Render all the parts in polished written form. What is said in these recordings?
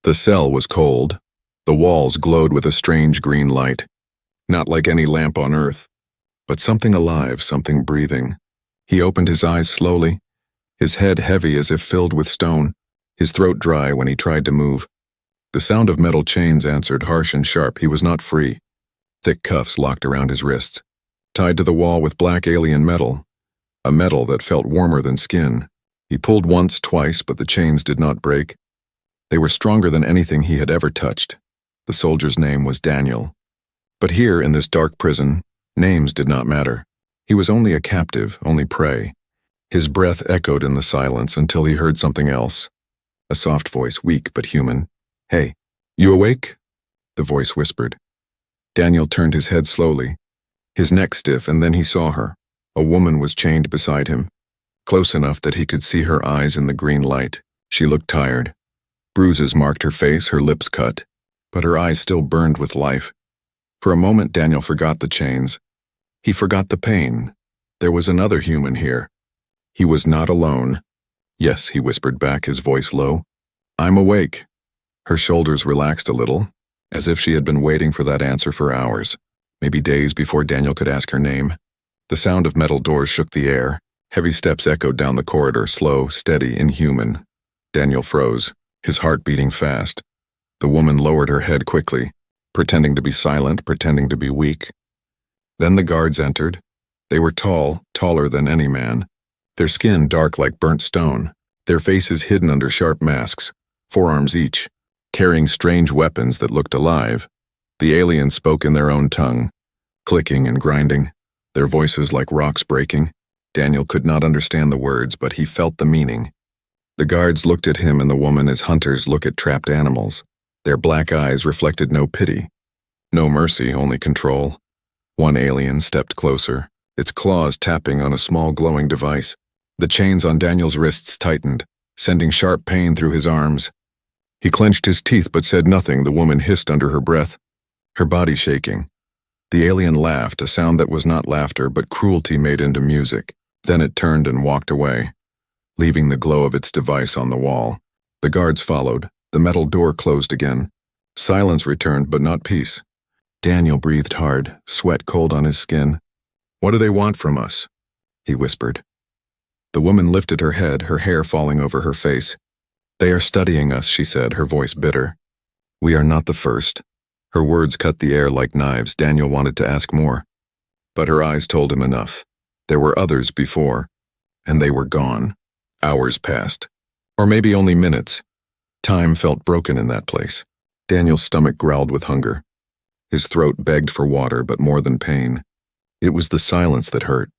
The cell was cold. The walls glowed with a strange green light. Not like any lamp on Earth, but something alive, something breathing. He opened his eyes slowly, his head heavy as if filled with stone, his throat dry when he tried to move. The sound of metal chains answered, harsh and sharp. He was not free. Thick cuffs locked around his wrists, tied to the wall with black alien metal, a metal that felt warmer than skin. He pulled once, twice, but the chains did not break. They were stronger than anything he had ever touched. The soldier's name was Daniel. But here, in this dark prison, names did not matter. He was only a captive, only prey. His breath echoed in the silence until he heard something else. A soft voice, weak but human. "Hey, you awake?" The voice whispered. Daniel turned his head slowly, his neck stiff, and then he saw her. A woman was chained beside him, close enough that he could see her eyes in the green light. She looked tired. Bruises marked her face, her lips cut, but her eyes still burned with life. For a moment, Daniel forgot the chains. He forgot the pain. There was another human here. He was not alone. "Yes," he whispered back, his voice low. "I'm awake." Her shoulders relaxed a little, as if she had been waiting for that answer for hours, maybe days before Daniel could ask her name. The sound of metal doors shook the air. Heavy steps echoed down the corridor, slow, steady, inhuman. Daniel froze, his heart beating fast. The woman lowered her head quickly, pretending to be silent, pretending to be weak. Then the guards entered. They were tall, taller than any man, their skin dark like burnt stone, their faces hidden under sharp masks, forearms each, carrying strange weapons that looked alive. The aliens spoke in their own tongue, clicking and grinding, their voices like rocks breaking. Daniel could not understand the words, but he felt the meaning. The guards looked at him and the woman as hunters look at trapped animals. Their black eyes reflected no pity, no mercy, only control. One alien stepped closer, its claws tapping on a small glowing device. The chains on Daniel's wrists tightened, sending sharp pain through his arms. He clenched his teeth but said nothing. The woman hissed under her breath, her body shaking. The alien laughed, a sound that was not laughter but cruelty made into music. Then it turned and walked away, leaving the glow of its device on the wall. The guards followed. The metal door closed again. Silence returned, but not peace. Daniel breathed hard, sweat cold on his skin. "What do they want from us?" he whispered. The woman lifted her head, her hair falling over her face. "They are studying us," she said, her voice bitter. "We are not the first." Her words cut the air like knives. Daniel wanted to ask more, but her eyes told him enough. There were others before, and they were gone. Hours passed, or maybe only minutes. Time felt broken in that place. Daniel's stomach growled with hunger. His throat begged for water, but more than pain. It was the silence that hurt.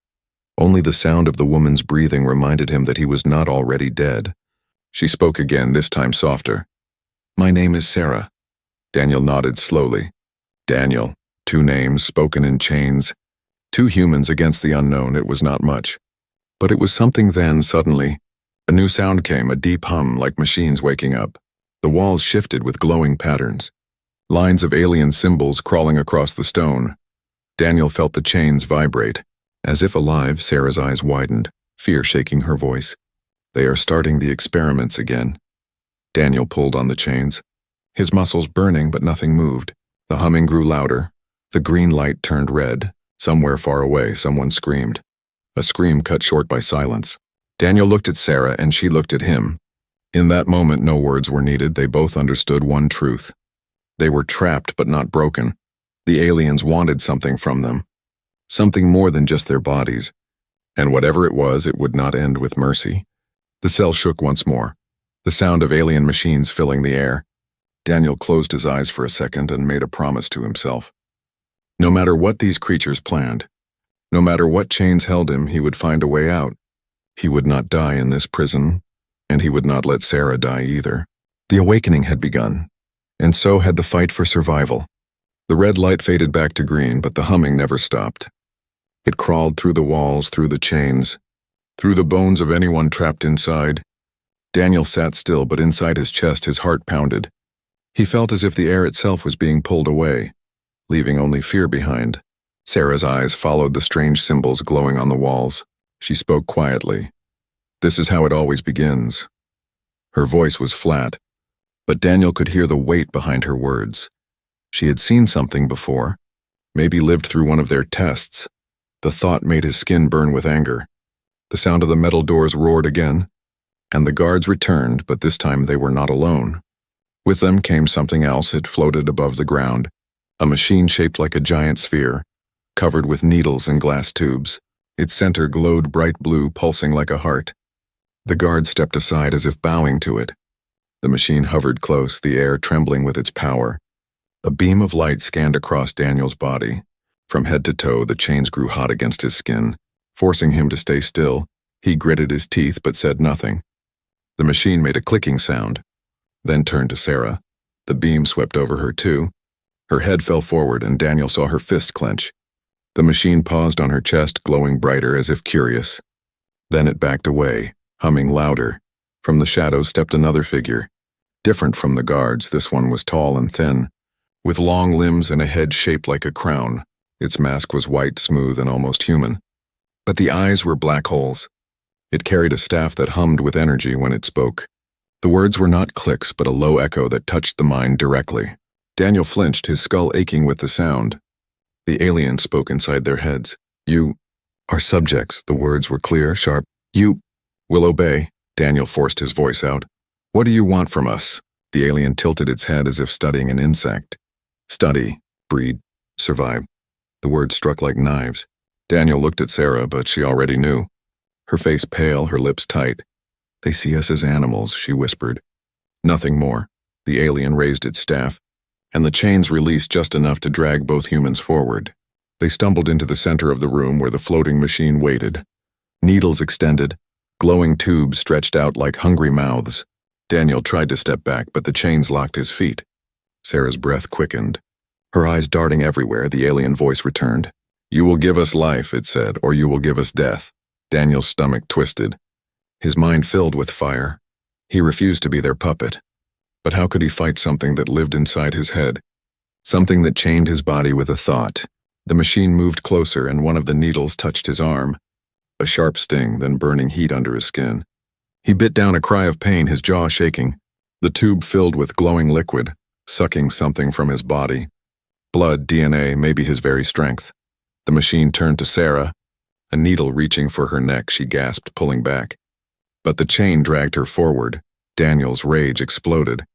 Only the sound of the woman's breathing reminded him that he was not already dead. She spoke again, this time softer. "My name is Sarah." Daniel nodded slowly. Daniel, two names spoken in chains. Two humans against the unknown. It was not much. But it was something then, suddenly. A new sound came, a deep hum like machines waking up. The walls shifted with glowing patterns. Lines of alien symbols crawling across the stone. Daniel felt the chains vibrate. As if alive, Sarah's eyes widened, fear shaking her voice. "They are starting the experiments again." Daniel pulled on the chains, his muscles burning but nothing moved. The humming grew louder. The green light turned red. Somewhere far away, someone screamed. A scream cut short by silence. Daniel looked at Sarah and she looked at him. In that moment, no words were needed. They both understood one truth. They were trapped but not broken. The aliens wanted something from them. Something more than just their bodies. And whatever it was, it would not end with mercy. The cell shook once more, the sound of alien machines filling the air. Daniel closed his eyes for a second and made a promise to himself. No matter what these creatures planned, no matter what chains held him, he would find a way out. He would not die in this prison, and he would not let Sarah die either. The awakening had begun, and so had the fight for survival. The red light faded back to green, but the humming never stopped. It crawled through the walls, through the chains, through the bones of anyone trapped inside. Daniel sat still, but inside his chest his heart pounded. He felt as if the air itself was being pulled away, leaving only fear behind. Sarah's eyes followed the strange symbols glowing on the walls. She spoke quietly. "This is how it always begins." Her voice was flat, But Daniel could hear the weight behind her words. She had seen something before, maybe lived through one of their tests. The thought made his skin burn with anger. The sound of the metal doors roared again, and the guards returned, but this time they were not alone. With them came something else. It floated above the ground, a machine shaped like a giant sphere, covered with needles and glass tubes. Its center glowed bright blue, pulsing like a heart. The guard stepped aside as if bowing to it. The machine hovered close, the air trembling with its power. A beam of light scanned across Daniel's body. From head to toe, the chains grew hot against his skin, forcing him to stay still. He gritted his teeth but said nothing. The machine made a clicking sound, then turned to Sarah. The beam swept over her too. Her head fell forward and Daniel saw her fist clench. The machine paused on her chest, glowing brighter as if curious. Then it backed away, humming louder. From the shadows stepped another figure. Different from the guards, this one was tall and thin, with long limbs and a head shaped like a crown. Its mask was white, smooth, and almost human. But the eyes were black holes. It carried a staff that hummed with energy when it spoke. The words were not clicks, but a low echo that touched the mind directly. Daniel flinched, his skull aching with the sound. The alien spoke inside their heads. "You are subjects." The words were clear, sharp. "You will obey." Daniel forced his voice out. "What do you want from us?" The alien tilted its head as if studying an insect. "Study, breed, survive." The words struck like knives. Daniel looked at Sarah, but she already knew. Her face pale, her lips tight. "They see us as animals," she whispered. Nothing more. The alien raised its staff, and the chains released just enough to drag both humans forward. They stumbled into the center of the room where the floating machine waited. Needles extended, glowing tubes stretched out like hungry mouths. Daniel tried to step back, but the chains locked his feet. Sarah's breath quickened. Her eyes darting everywhere, the alien voice returned. "You will give us life," it said, "or you will give us death." Daniel's stomach twisted. His mind filled with fire. He refused to be their puppet. But how could he fight something that lived inside his head? Something that chained his body with a thought. The machine moved closer and one of the needles touched his arm. A sharp sting, then burning heat under his skin. He bit down a cry of pain, his jaw shaking. The tube filled with glowing liquid, sucking something from his body. Blood, DNA, maybe his very strength. The machine turned to Sarah. A needle reaching for her neck, she gasped, pulling back. But the chain dragged her forward. Daniel's rage exploded.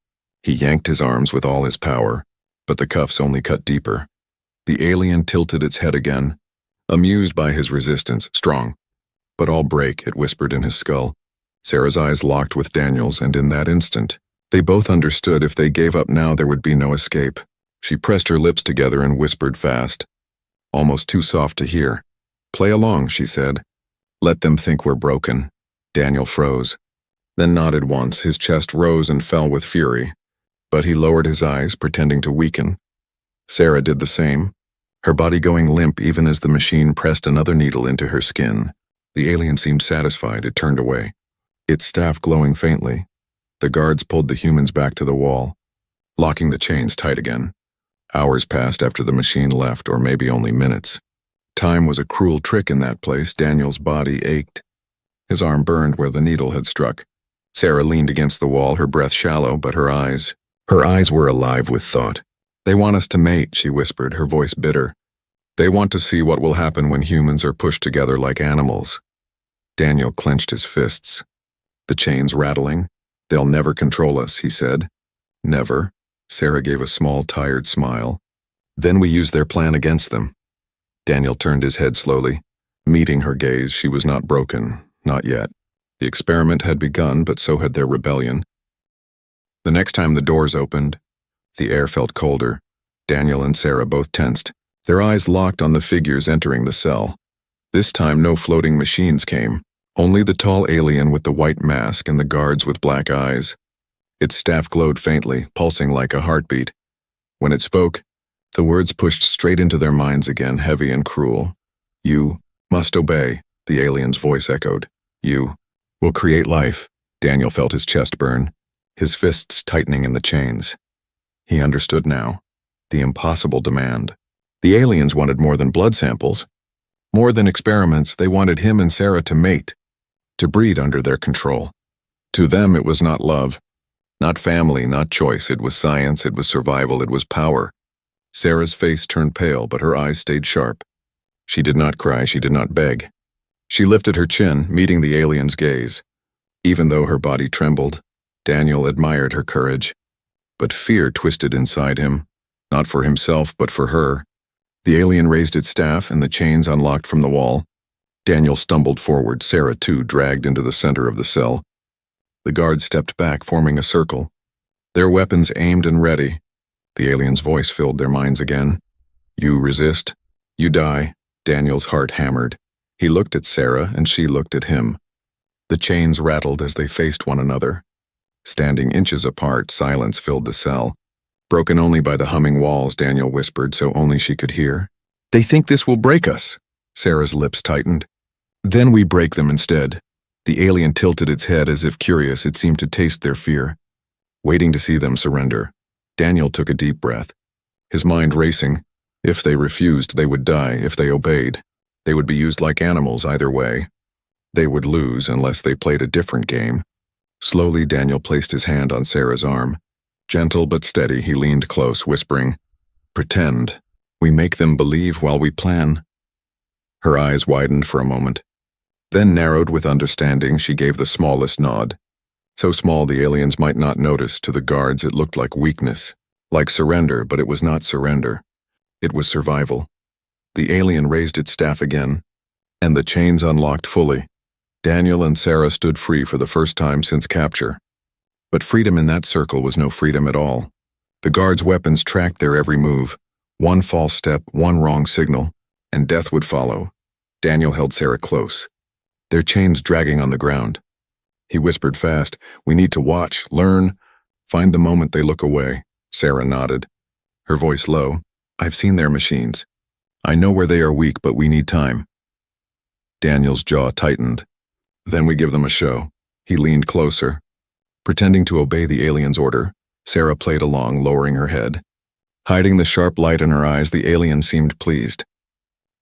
He yanked his arms with all his power, but the cuffs only cut deeper. The alien tilted its head again, amused by his resistance. "Strong. But I'll break," it whispered in his skull. Sarah's eyes locked with Daniel's, and in that instant, they both understood if they gave up now there would be no escape. She pressed her lips together and whispered fast, almost too soft to hear. "Play along," she said. "Let them think we're broken." Daniel froze, then nodded once. His chest rose and fell with fury, but he lowered his eyes, pretending to weaken. Sarah did the same, her body going limp even as the machine pressed another needle into her skin. The alien seemed satisfied. It turned away, its staff glowing faintly. The guards pulled the humans back to the wall, locking the chains tight again. Hours passed after the machine left, or maybe only minutes. Time was a cruel trick in that place. Daniel's body ached. His arm burned where the needle had struck. Sarah leaned against the wall, her breath shallow, but her eyes were alive with thought. "They want us to mate," she whispered, her voice bitter. "They want to see what will happen when humans are pushed together like animals." Daniel clenched his fists. The chains rattling. "They'll never control us," he said. "Never." Sarah gave a small, tired smile. "Then we use their plan against them." Daniel turned his head slowly, meeting her gaze. She was not broken, not yet. The experiment had begun, but so had their rebellion. The next time the doors opened, the air felt colder. Daniel and Sarah both tensed, their eyes locked on the figures entering the cell. This time no floating machines came, only the tall alien with the white mask and the guards with black eyes. Its staff glowed faintly, pulsing like a heartbeat. When it spoke, the words pushed straight into their minds again, heavy and cruel. "You must obey," the alien's voice echoed. "You will create life." Daniel felt his chest burn, his fists tightening in the chains. He understood now. The impossible demand. The aliens wanted more than blood samples. More than experiments, they wanted him and Sarah to mate, to breed under their control. To them it was not love. Not family, not choice. It was science, it was survival, it was power. Sarah's face turned pale, but her eyes stayed sharp. She did not cry, she did not beg. She lifted her chin, meeting the alien's gaze. Even though her body trembled, Daniel admired her courage. But fear twisted inside him, not for himself, but for her. The alien raised its staff, and the chains unlocked from the wall. Daniel stumbled forward, Sarah too dragged into the center of the cell. The guards stepped back, forming a circle, their weapons aimed and ready. The alien's voice filled their minds again. You resist, you die. Daniel's heart hammered. He looked at Sarah, and she looked at him. The chains rattled as they faced one another. Standing inches apart, silence filled the cell. Broken only by the humming walls, Daniel whispered so only she could hear. They think this will break us. Sarah's lips tightened. Then we break them instead. The alien tilted its head as if curious. It seemed to taste their fear. Waiting to see them surrender, Daniel took a deep breath, his mind racing. If they refused, they would die. If they obeyed, they would be used like animals either way. They would lose unless they played a different game. Slowly, Daniel placed his hand on Sarah's arm. Gentle but steady, he leaned close, whispering, Pretend. We make them believe while we plan. Her eyes widened for a moment. Then narrowed with understanding, she gave the smallest nod. So small the aliens might not notice. To the guards it looked like weakness, like surrender, but it was not surrender. It was survival. The alien raised its staff again, and the chains unlocked fully. Daniel and Sarah stood free for the first time since capture. But freedom in that circle was no freedom at all. The guards' weapons tracked their every move. One false step, one wrong signal, and death would follow. Daniel held Sarah close, their chains dragging on the ground. He whispered fast, We need to watch, learn, find the moment they look away. Sarah nodded, her voice low. I've seen their machines. I know where they are weak, but we need time. Daniel's jaw tightened. Then we give them a show. He leaned closer. Pretending to obey the alien's order, Sarah played along, lowering her head. Hiding the sharp light in her eyes, the alien seemed pleased.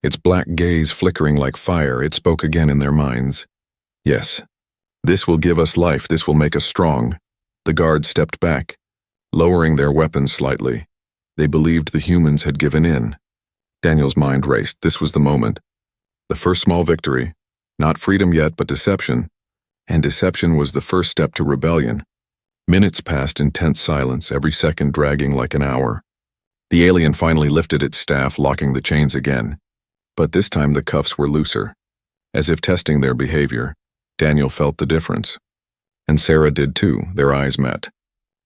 Its black gaze flickering like fire, it spoke again in their minds. Yes, this will give us life, this will make us strong. The guards stepped back, lowering their weapons slightly. They believed the humans had given in. Daniel's mind raced. This was the moment. The first small victory. Not freedom yet, but deception. And deception was the first step to rebellion. Minutes passed in tense silence, every second dragging like an hour. The alien finally lifted its staff, locking the chains again. But this time the cuffs were looser. As if testing their behavior, Daniel felt the difference. And Sarah did too. Their eyes met.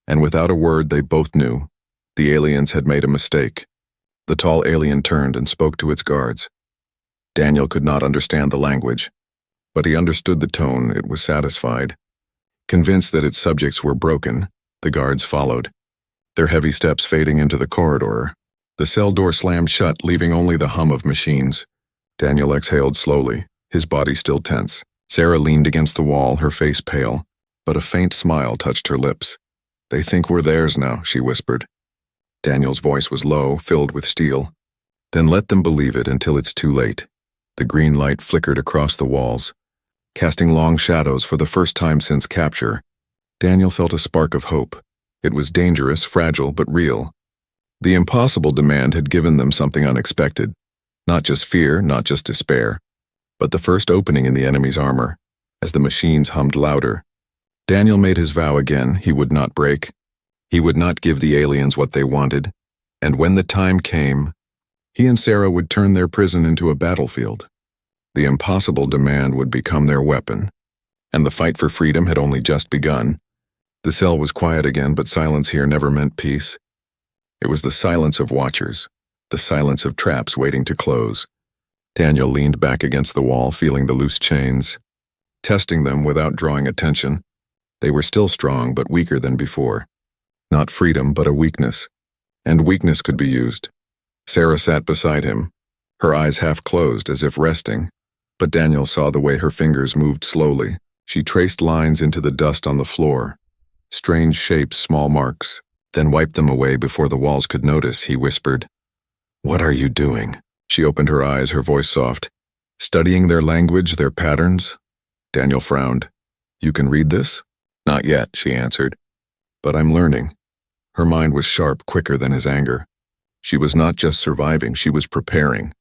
And without a word, they both knew. The aliens had made a mistake. The tall alien turned and spoke to its guards. Daniel could not understand the language, but he understood the tone. It was satisfied. Convinced that its subjects were broken, the guards followed, their heavy steps fading into the corridor. The cell door slammed shut, leaving only the hum of machines. Daniel exhaled slowly, his body still tense. Sarah leaned against the wall, her face pale, but a faint smile touched her lips. They think we're theirs now, she whispered. Daniel's voice was low, filled with steel. Then let them believe it until it's too late. The green light flickered across the walls, casting long shadows for the first time since capture. Daniel felt a spark of hope. It was dangerous, fragile, but real. The impossible demand had given them something unexpected. Not just fear, not just despair, but the first opening in the enemy's armor. As the machines hummed louder, Daniel made his vow again. He would not break. He would not give the aliens what they wanted. And when the time came, he and Sarah would turn their prison into a battlefield. The impossible demand would become their weapon. And the fight for freedom had only just begun. The cell was quiet again, but silence here never meant peace. It was the silence of watchers, the silence of traps waiting to close. Daniel leaned back against the wall, feeling the loose chains, testing them without drawing attention. They were still strong, but weaker than before. Not freedom, but a weakness. And weakness could be used. Sarah sat beside him, her eyes half closed as if resting, but Daniel saw the way her fingers moved slowly. She traced lines into the dust on the floor, strange shapes, small marks, then wiped them away before the walls could notice. He whispered, "What are you doing?" She opened her eyes, her voice soft. "Studying their language, their patterns?" Daniel frowned. "You can read this?" "Not yet," she answered. But I'm learning. Her mind was sharp, quicker than his anger. She was not just surviving, she was preparing.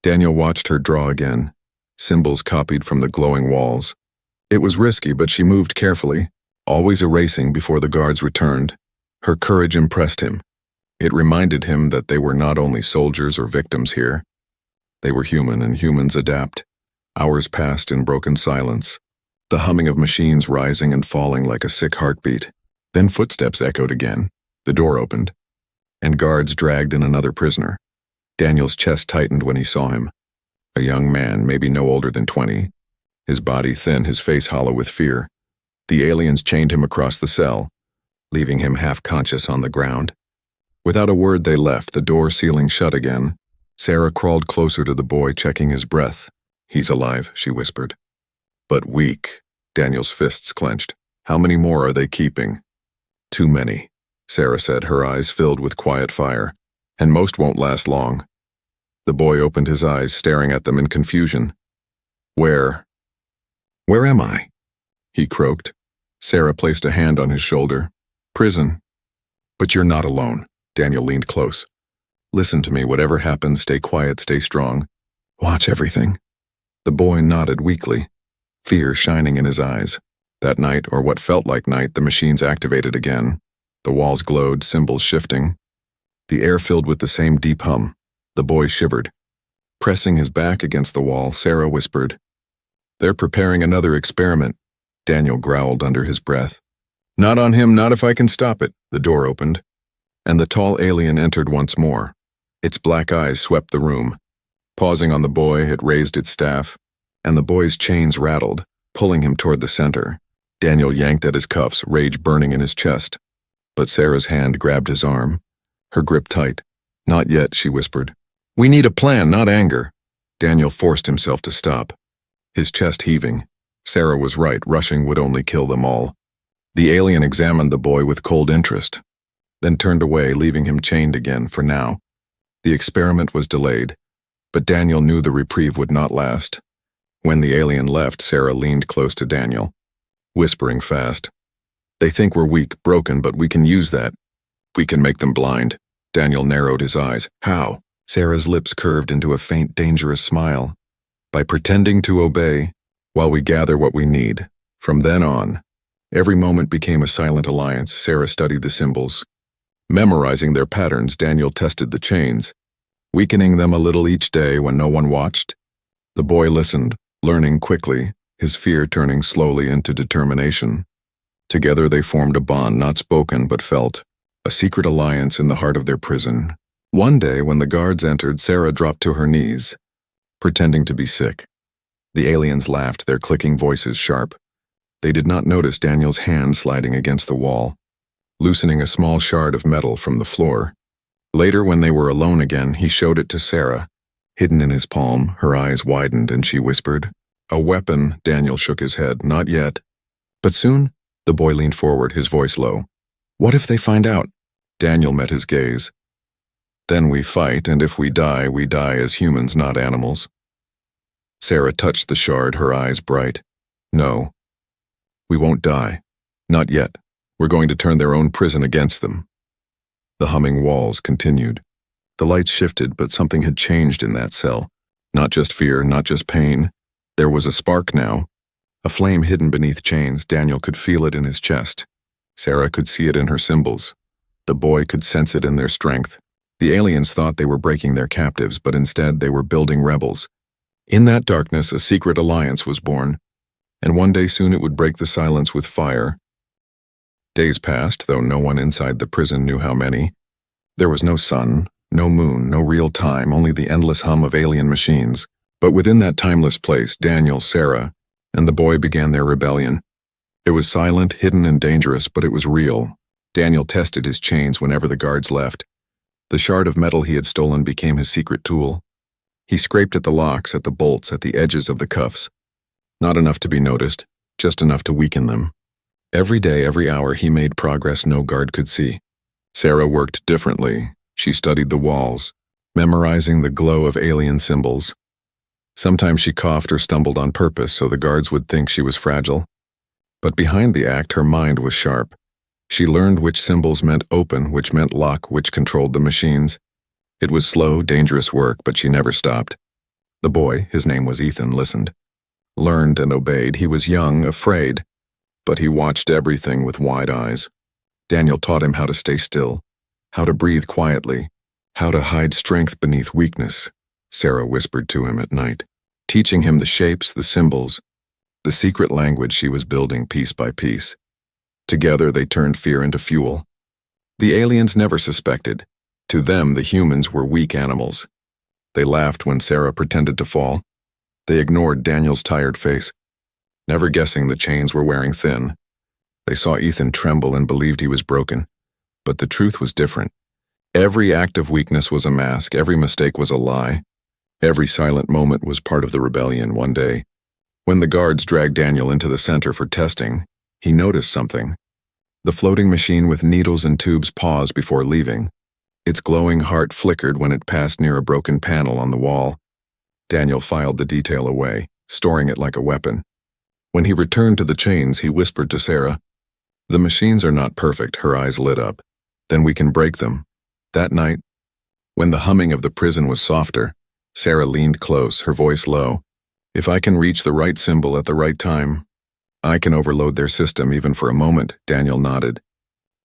Daniel watched her draw again, symbols copied from the glowing walls. It was risky, but she moved carefully, always erasing before the guards returned. Her courage impressed him. It reminded him that they were not only soldiers or victims here. They were human, and humans adapt. Hours passed in broken silence, the humming of machines rising and falling like a sick heartbeat. Then footsteps echoed again. The door opened, and guards dragged in another prisoner. Daniel's chest tightened when he saw him. A young man, maybe no older than 20, his body thin, his face hollow with fear. The aliens chained him across the cell, leaving him half-conscious on the ground. Without a word they left, the door sealing shut again. Sarah crawled closer to the boy, checking his breath. "He's alive," she whispered. "But weak." Daniel's fists clenched. "How many more are they keeping?" "Too many," Sarah said, her eyes filled with quiet fire. "And most won't last long." The boy opened his eyes, staring at them in confusion. Where am I?" he croaked. Sarah placed a hand on his shoulder. "Prison." "But you're not alone." Daniel leaned close. "Listen to me, whatever happens, stay quiet, stay strong. Watch everything." The boy nodded weakly, fear shining in his eyes. That night, or what felt like night, the machines activated again. The walls glowed, symbols shifting. The air filled with the same deep hum. The boy shivered. Pressing his back against the wall, Sarah whispered, "They're preparing another experiment." Daniel growled under his breath. "Not on him, not if I can stop it." The door opened, and the tall alien entered once more. Its black eyes swept the room. Pausing on the boy, it raised its staff, and the boy's chains rattled, pulling him toward the center. Daniel yanked at his cuffs, rage burning in his chest. But Sarah's hand grabbed his arm, her grip tight. "Not yet," she whispered. "We need a plan, not anger." Daniel forced himself to stop, his chest heaving. Sarah was right, rushing would only kill them all. The alien examined the boy with cold interest, then turned away, leaving him chained again for now. The experiment was delayed, but Daniel knew the reprieve would not last. When the alien left, Sarah leaned close to Daniel, whispering fast, "They think we're weak, broken, but we can use that. We can make them blind." Daniel narrowed his eyes. "How?" Sarah's lips curved into a faint, dangerous smile. "By pretending to obey, while we gather what we need. From then on, every moment became a silent alliance." Sarah studied the symbols. Memorizing their patterns, Daniel tested the chains, weakening them a little each day when no one watched. The boy listened, learning quickly, his fear turning slowly into determination. Together they formed a bond not spoken but felt, a secret alliance in the heart of their prison. One day, when the guards entered, Sarah dropped to her knees, pretending to be sick. The aliens laughed, their clicking voices sharp. They did not notice Daniel's hand sliding against the wall, loosening a small shard of metal from the floor. Later, when they were alone again, he showed it to Sarah, hidden in his palm. Her eyes widened and she whispered, "A weapon." Daniel shook his head. "Not yet." "But soon?" The boy leaned forward, his voice low. "What if they find out?" Daniel met his gaze. "Then we fight, and if we die as humans, not animals." Sarah touched the shard, her eyes bright. "No, we won't die. Not yet. We're going to turn their own prison against them." The humming walls continued. The lights shifted, but something had changed in that cell. Not just fear, not just pain. There was a spark now. A flame hidden beneath chains. Daniel could feel it in his chest. Sarah could see it in her symbols. The boy could sense it in their strength. The aliens thought they were breaking their captives, but instead they were building rebels. In that darkness, a secret alliance was born, and one day soon it would break the silence with fire. Days passed, though no one inside the prison knew how many. There was no sun, no moon, no real time, only the endless hum of alien machines. But within that timeless place, Daniel, Sarah, and the boy began their rebellion. It was silent, hidden, and dangerous, but it was real. Daniel tested his chains whenever the guards left. The shard of metal he had stolen became his secret tool. He scraped at the locks, at the bolts, at the edges of the cuffs. Not enough to be noticed, just enough to weaken them. Every day, every hour, he made progress no guard could see. Sarah worked differently. She studied the walls, memorizing the glow of alien symbols. Sometimes she coughed or stumbled on purpose so the guards would think she was fragile. But behind the act, her mind was sharp. She learned which symbols meant open, which meant lock, which controlled the machines. It was slow, dangerous work, but she never stopped. The boy, his name was Ethan, listened. Learned and obeyed. He was young, afraid, but he watched everything with wide eyes. Daniel taught him how to stay still, how to breathe quietly, how to hide strength beneath weakness, Sarah whispered to him at night, teaching him the shapes, the symbols, the secret language she was building piece by piece. Together they turned fear into fuel. The aliens never suspected. To them, the humans were weak animals. They laughed when Sarah pretended to fall. They ignored Daniel's tired face, never guessing the chains were wearing thin. They saw Ethan tremble and believed he was broken. But the truth was different. Every act of weakness was a mask, every mistake was a lie. Every silent moment was part of the rebellion. One day, when the guards dragged Daniel into the center for testing, he noticed something. The floating machine with needles and tubes paused before leaving. Its glowing heart flickered when it passed near a broken panel on the wall. Daniel filed the detail away, storing it like a weapon. When he returned to the chains, he whispered to Sarah, "The machines are not perfect." Her eyes lit up. "Then we can break them." That night, when the humming of the prison was softer, Sarah leaned close, her voice low. "If I can reach the right symbol at the right time, I can overload their system even for a moment." Daniel nodded.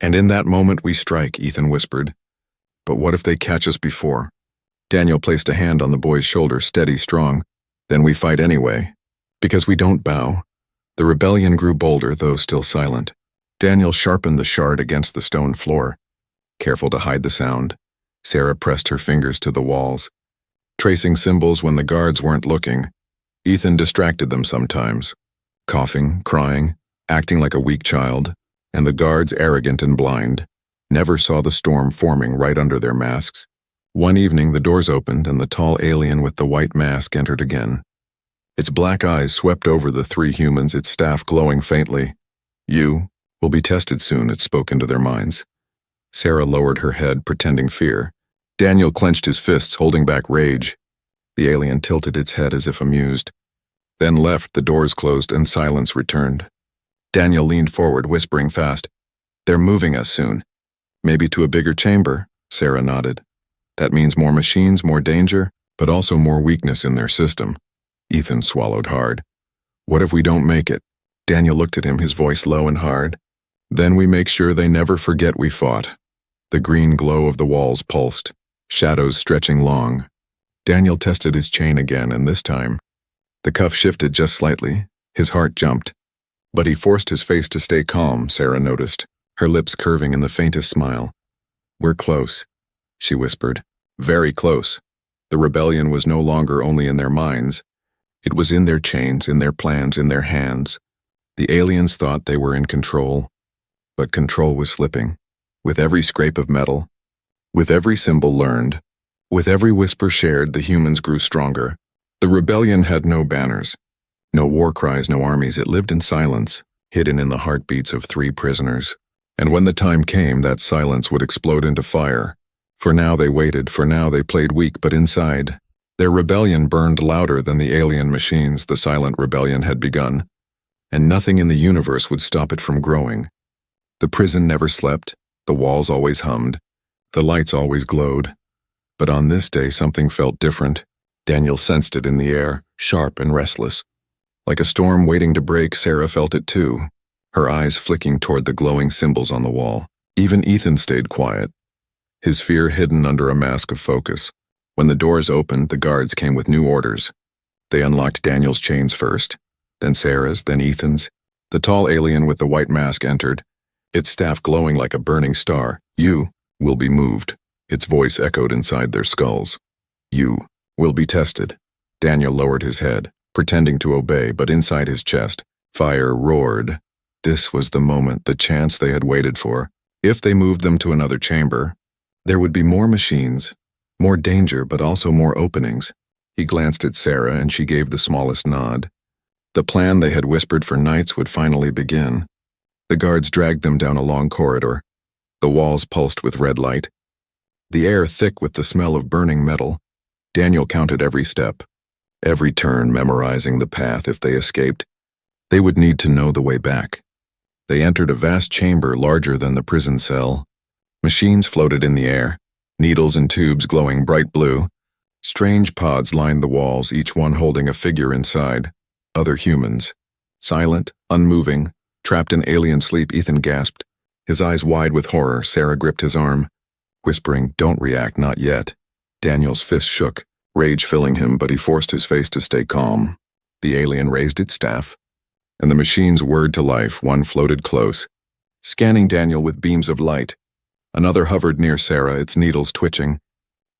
"And in that moment we strike," Ethan whispered. "But what if they catch us before?" Daniel placed a hand on the boy's shoulder, steady, strong. "Then we fight anyway. Because we don't bow." The rebellion grew bolder, though still silent. Daniel sharpened the shard against the stone floor. Careful to hide the sound, Sarah pressed her fingers to the walls, tracing symbols when the guards weren't looking. Ethan distracted them sometimes, coughing, crying, acting like a weak child, and the guards, arrogant and blind, never saw the storm forming right under their masks. One evening the doors opened and the tall alien with the white mask entered again. Its black eyes swept over the three humans, its staff glowing faintly. "You will be tested soon," it spoke into their minds. Sarah lowered her head, pretending fear. Daniel clenched his fists, holding back rage. The alien tilted its head as if amused, then left. The doors closed and silence returned. Daniel leaned forward, whispering fast, "They're moving us soon." "Maybe to a bigger chamber," Sarah nodded. "That means more machines, more danger, but also more weakness in their system." Ethan swallowed hard. "What if we don't make it?" Daniel looked at him, his voice low and hard. "Then we make sure they never forget we fought." The green glow of the walls pulsed, shadows stretching long. Daniel tested his chain again, and this time, the cuff shifted just slightly. His heart jumped. But he forced his face to stay calm, Sarah noticed, her lips curving in the faintest smile. "We're close," she whispered. "Very close." The rebellion was no longer only in their minds. It was in their chains, in their plans, in their hands. The aliens thought they were in control, but control was slipping. With every scrape of metal, with every symbol learned, with every whisper shared, the humans grew stronger. The rebellion had no banners, no war cries, no armies. It lived in silence, hidden in the heartbeats of three prisoners. And when the time came, that silence would explode into fire. For now they waited, for now they played weak, but inside, their rebellion burned louder than the alien machines. The silent rebellion had begun, and nothing in the universe would stop it from growing. The prison never slept, the walls always hummed, the lights always glowed. But on this day something felt different. Daniel sensed it in the air, sharp and restless. Like a storm waiting to break, Sarah felt it too, her eyes flicking toward the glowing symbols on the wall. Even Ethan stayed quiet, his fear hidden under a mask of focus. When the doors opened, the guards came with new orders. They unlocked Daniel's chains first, then Sarah's, then Ethan's. The tall alien with the white mask entered, its staff glowing like a burning star. "You will be moved," its voice echoed inside their skulls. "You will be tested." Daniel lowered his head, pretending to obey, but inside his chest, fire roared. This was the moment, the chance they had waited for. If they moved them to another chamber, there would be more machines, more danger, but also more openings. He glanced at Sarah, and she gave the smallest nod. The plan they had whispered for nights would finally begin. The guards dragged them down a long corridor. The walls pulsed with red light, the air thick with the smell of burning metal. Daniel counted every step, every turn, memorizing the path. If they escaped, they would need to know the way back. They entered a vast chamber larger than the prison cell. Machines floated in the air, needles and tubes glowing bright blue. Strange pods lined the walls, each one holding a figure inside. Other humans. Silent, unmoving, trapped in alien sleep, Ethan gasped. His eyes wide with horror, Sarah gripped his arm, whispering, "Don't react, not yet." Daniel's fist shook, rage filling him, but he forced his face to stay calm. The alien raised its staff, and the machines whirred to life. One floated close, scanning Daniel with beams of light. Another hovered near Sarah, its needles twitching.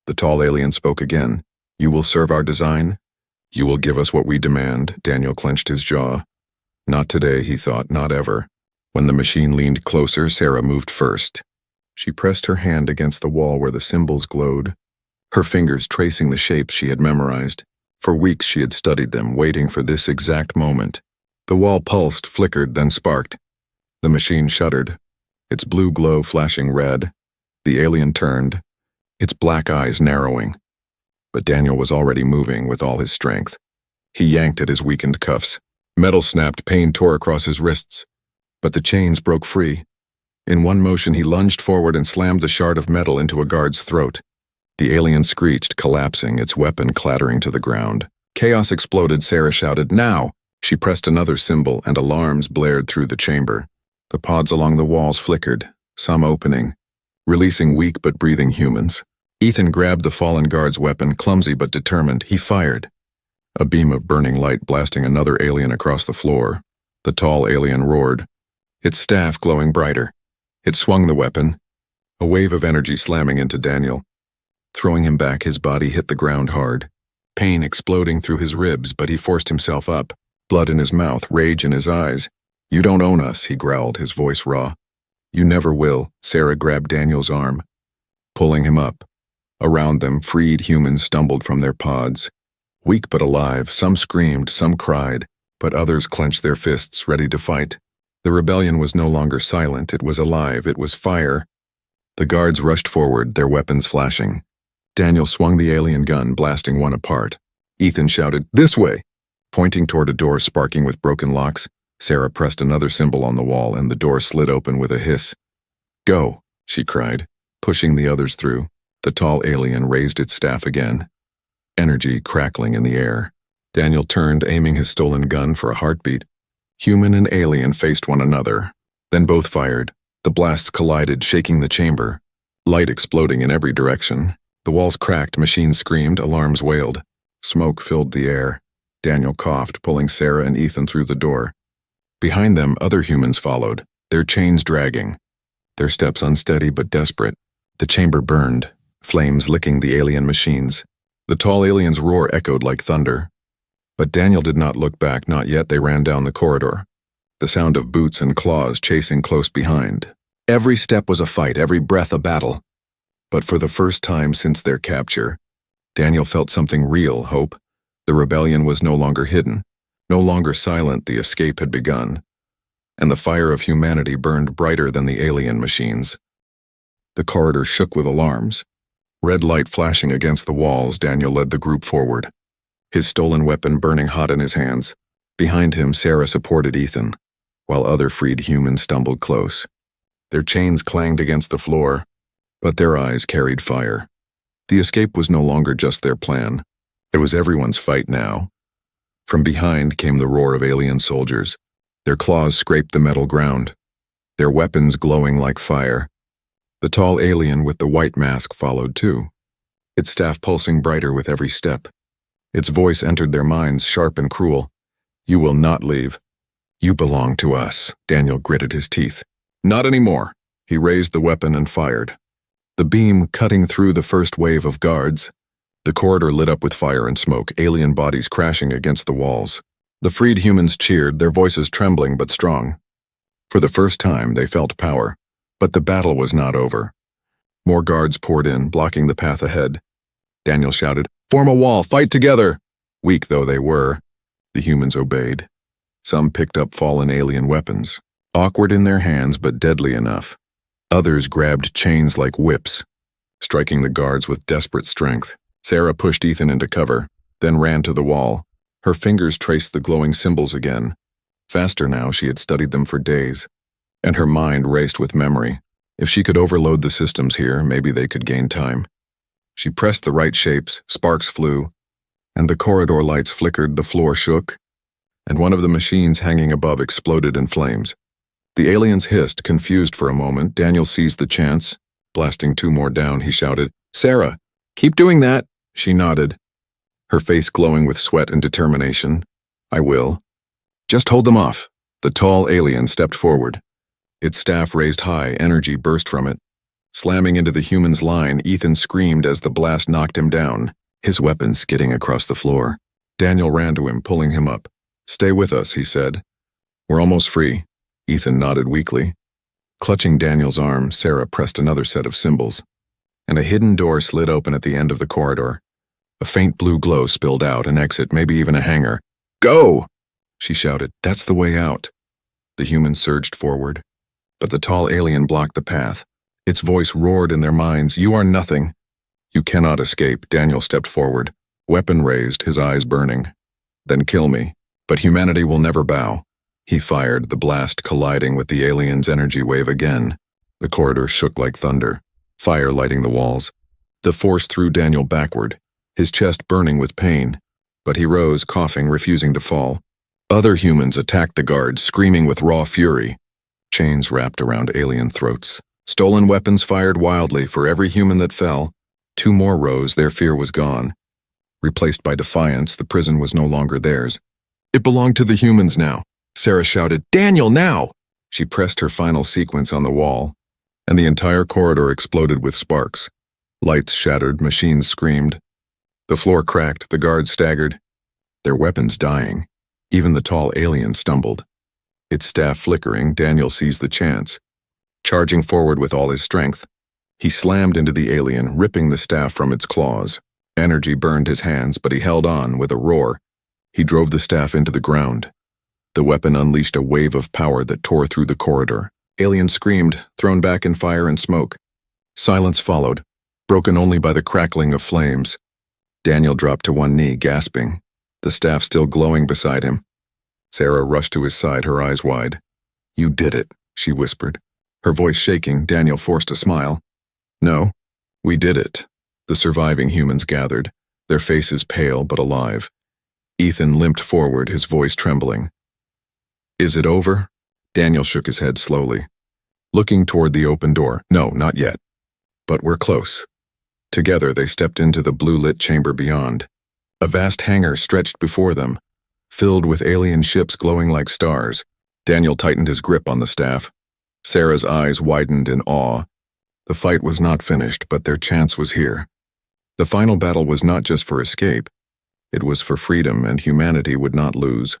The tall alien spoke again. "You will serve our design? You will give us what we demand." Daniel clenched his jaw. Not today, he thought, not ever. When the machine leaned closer, Sarah moved first. She pressed her hand against the wall where the symbols glowed, her fingers tracing the shapes she had memorized. For weeks she had studied them, waiting for this exact moment. The wall pulsed, flickered, then sparked. The machine shuddered, its blue glow flashing red. The alien turned, its black eyes narrowing. But Daniel was already moving with all his strength. He yanked at his weakened cuffs. Metal snapped, pain tore across his wrists. But the chains broke free. In one motion he lunged forward and slammed the shard of metal into a guard's throat. The alien screeched, collapsing, its weapon clattering to the ground. Chaos exploded. Sarah shouted, "Now!" She pressed another symbol, and alarms blared through the chamber. The pods along the walls flickered, some opening, releasing weak but breathing humans. Ethan grabbed the fallen guard's weapon, clumsy but determined. He fired. A beam of burning light blasting another alien across the floor. The tall alien roared, its staff glowing brighter. It swung the weapon, a wave of energy slamming into Daniel. Throwing him back, his body hit the ground hard. Pain exploding through his ribs, but he forced himself up, blood in his mouth, rage in his eyes. "You don't own us," he growled, his voice raw. "You never will." Sarah grabbed Daniel's arm, pulling him up. Around them, freed humans stumbled from their pods. Weak but alive, some screamed, some cried, but others clenched their fists, ready to fight. The rebellion was no longer silent, it was alive, it was fire. The guards rushed forward, their weapons flashing. Daniel swung the alien gun, blasting one apart. Ethan shouted, "This way!" Pointing toward a door sparking with broken locks, Sarah pressed another symbol on the wall, and the door slid open with a hiss. "Go," she cried, pushing the others through. The tall alien raised its staff again, energy crackling in the air. Daniel turned, aiming his stolen gun for a heartbeat. Human and alien faced one another. Then both fired. The blasts collided, shaking the chamber, light exploding in every direction. The walls cracked, machines screamed, alarms wailed. Smoke filled the air. Daniel coughed, pulling Sarah and Ethan through the door. Behind them, other humans followed, their chains dragging, their steps unsteady but desperate. The chamber burned, flames licking the alien machines. The tall alien's roar echoed like thunder. But Daniel did not look back, not yet. They ran down the corridor, the sound of boots and claws chasing close behind. Every step was a fight, every breath a battle. But for the first time since their capture, Daniel felt something real, hope. The rebellion was no longer hidden, no longer silent. The escape had begun, and the fire of humanity burned brighter than the alien machines. The corridor shook with alarms. Red light flashing against the walls, Daniel led the group forward, his stolen weapon burning hot in his hands. Behind him, Sarah supported Ethan, while other freed humans stumbled close. Their chains clanged against the floor, but their eyes carried fire. The escape was no longer just their plan. It was everyone's fight now. From behind came the roar of alien soldiers. Their claws scraped the metal ground, their weapons glowing like fire. The tall alien with the white mask followed too, its staff pulsing brighter with every step. Its voice entered their minds, sharp and cruel. "You will not leave. You belong to us." Daniel gritted his teeth. "Not anymore." He raised the weapon and fired. The beam cutting through the first wave of guards. The corridor lit up with fire and smoke, alien bodies crashing against the walls. The freed humans cheered, their voices trembling but strong. For the first time, they felt power. But the battle was not over. More guards poured in, blocking the path ahead. Daniel shouted, "Form a wall, fight together!" Weak though they were, the humans obeyed. Some picked up fallen alien weapons, awkward in their hands but deadly enough. Others grabbed chains like whips, striking the guards with desperate strength. Sarah pushed Ethan into cover, then ran to the wall. Her fingers traced the glowing symbols again. Faster now, she had studied them for days. and her mind raced with memory. If she could overload the systems here, maybe they could gain time. She pressed the right shapes, sparks flew, and the corridor lights flickered, the floor shook, and one of the machines hanging above exploded in flames. The aliens hissed, confused for a moment. Daniel seized the chance. Blasting 2 more down, he shouted, "Sarah, keep doing that." She nodded, her face glowing with sweat and determination. "I will. Just hold them off." The tall alien stepped forward. Its staff raised high, energy burst from it. Slamming into the human's line, Ethan screamed as the blast knocked him down, his weapon skidding across the floor. Daniel ran to him, pulling him up. "Stay with us," he said. "We're almost free." Ethan nodded weakly. Clutching Daniel's arm, Sarah pressed another set of symbols, and a hidden door slid open at the end of the corridor. A faint blue glow spilled out, an exit, maybe even a hangar. "Go!" she shouted. "That's the way out." The humans surged forward, but the tall alien blocked the path. Its voice roared in their minds, "You are nothing. You cannot escape." Daniel stepped forward, weapon raised, his eyes burning. "Then kill me, but humanity will never bow." He fired, the blast colliding with the alien's energy wave again. The corridor shook like thunder, fire lighting the walls. The force threw Daniel backward, his chest burning with pain, but he rose, coughing, refusing to fall. Other humans attacked the guards, screaming with raw fury. Chains wrapped around alien throats. Stolen weapons fired wildly. For every human that fell, 2 more rose. Their fear was gone. Replaced by defiance, the prison was no longer theirs. It belonged to the humans now. Sarah shouted, "Daniel, now!" She pressed her final sequence on the wall, and the entire corridor exploded with sparks. Lights shattered, machines screamed. The floor cracked, the guards staggered, their weapons dying. Even the tall alien stumbled. Its staff flickering, Daniel seized the chance. Charging forward with all his strength, he slammed into the alien, ripping the staff from its claws. Energy burned his hands, but he held on. With a roar, he drove the staff into the ground. The weapon unleashed a wave of power that tore through the corridor. Alien screamed, thrown back in fire and smoke. Silence followed, broken only by the crackling of flames. Daniel dropped to one knee, gasping, the staff still glowing beside him. Sarah rushed to his side, her eyes wide. "You did it," she whispered, her voice shaking. Daniel forced a smile. "No, we did it." The surviving humans gathered, their faces pale but alive. Ethan limped forward, his voice trembling. "Is it over?" Daniel shook his head slowly, looking toward the open door. "No, not yet. But we're close." Together they stepped into the blue-lit chamber beyond. A vast hangar stretched before them, filled with alien ships glowing like stars. Daniel tightened his grip on the staff. Sarah's eyes widened in awe. The fight was not finished, but their chance was here. The final battle was not just for escape. It was for freedom, and humanity would not lose.